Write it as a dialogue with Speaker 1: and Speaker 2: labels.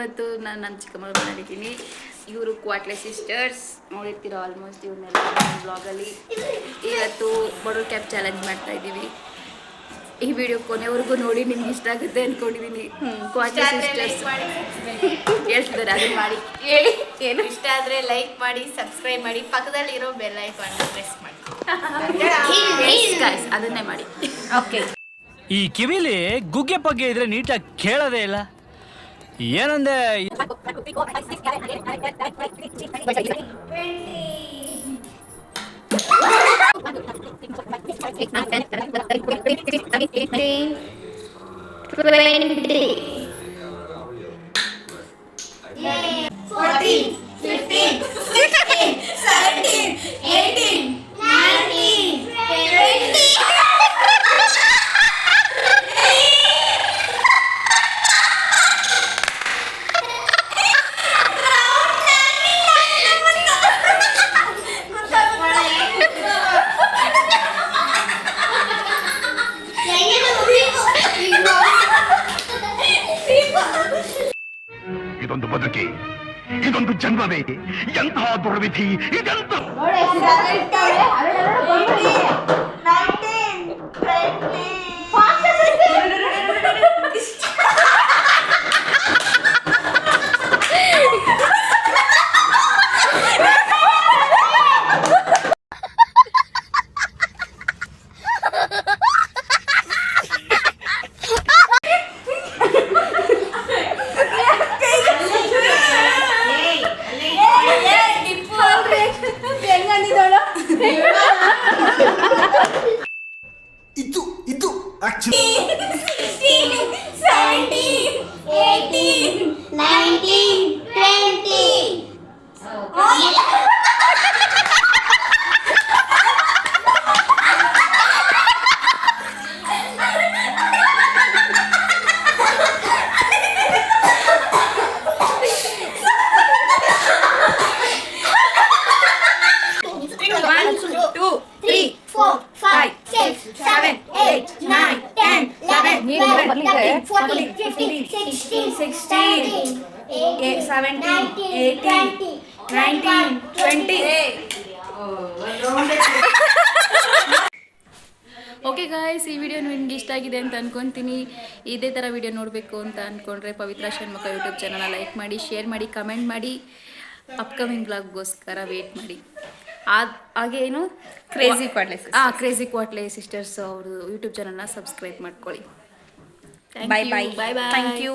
Speaker 1: ಇವತ್ತು ನಾನು ನಮ್ಮ ಚಿಕ್ಕಮ್ಮ ಮಾಡಿದ್ದೀನಿ. ಇವರು ಕ್ವಾಟ್ಲೆ ಸಿಸ್ಟರ್ಸ್ ನೋಡಿರ್ತೀರ ಆಲ್ಮೋಸ್ಟ್ ಇವನ್ನೆಲ್ಲ ಬ್ಲಾಗಲ್ಲಿ. ಇವತ್ತು ಬಡವ್ರ ಕ್ಯಾಪ್ ಚಾಲೆಂಜ್ ಮಾಡ್ತಾ ಇದ್ದೀವಿ. ಈ ವಿಡಿಯೋ ಕೊನೆವರೆಗೂ ನೋಡಿ ನಿಮ್ಗೆ ಇಷ್ಟ ಆಗುತ್ತೆ ಅಂದ್ಕೊಂಡಿದ್ದೀನಿ. ಕ್ವಾಟ್ಲೆ ಸಿಸ್ಟರ್ಸ್ ಹೇಳ್ತಿದ್ದಾರೆ ಅದನ್ನು ಮಾಡಿ ಹೇಳಿ. ಏನು
Speaker 2: ಇಷ್ಟ ಆದರೆ ಲೈಕ್ ಮಾಡಿ, ಸಬ್ಸ್ಕ್ರೈಬ್ ಮಾಡಿ, ಪಕ್ಕದಲ್ಲಿರೋ ಬೆಲ್ ಐಕಾನ್ ಪ್ರೆಸ್ ಮಾಡಿ.
Speaker 1: ಅದನ್ನೇ ಮಾಡಿ.
Speaker 2: ಓಕೆ.
Speaker 3: ಈ ಕಿವಿಲಿ ಗುಗ್ಗೆ ಪಗ್ಗೆ ಇದ್ರೆ ನೀಟಾಗಿ ಕೇಳೋದೇ ಇಲ್ಲ. ಏನಂದೆ
Speaker 4: ಇದೊಂದು ಬದುಕಿ, ಇದೊಂದು ಜನ್ಮವೇ, ಎಂತಹ ದುರ್ವಿಧಿ ಇದೆಂತ.
Speaker 5: ಇದು ಆಕ್ಚುಲಿ
Speaker 2: 17, 18, 19, 20.
Speaker 1: ಓಕೆ ಗಾಯ್ಸ್, ಈ ವಿಡಿಯೋ ನಿಮ್ಗೆ ಇಷ್ಟ ಆಗಿದೆ ಅಂತ ಅನ್ಕೊತೀನಿ. ಇದೇ ಥರ ವಿಡಿಯೋ ನೋಡಬೇಕು ಅಂತ ಅಂದ್ಕೊಂಡ್ರೆ ಪವಿತ್ರ ಷಣ್ಮುಖ ಯೂಟ್ಯೂಬ್ ಚಾನಲ್ನ ಲೈಕ್ ಮಾಡಿ, ಶೇರ್ ಮಾಡಿ, ಕಮೆಂಟ್ ಮಾಡಿ. ಅಪ್ಕಮಿಂಗ್ ಬ್ಲಾಗ್ಗೋಸ್ಕರ ವೇಟ್ ಮಾಡಿ. ಹಾಗೆ ಏನು
Speaker 2: ಕ್ರೇಜಿ
Speaker 1: ಕ್ವಾಟ್ಲೆ ಸಿಸ್ಟರ್ಸ್ ಅವರು ಯೂಟ್ಯೂಬ್ ಚಾನಲ್ನ ಸಬ್ಸ್ಕ್ರೈಬ್ ಮಾಡ್ಕೊಳ್ಳಿ.
Speaker 2: Bye bye.
Speaker 1: Thank you.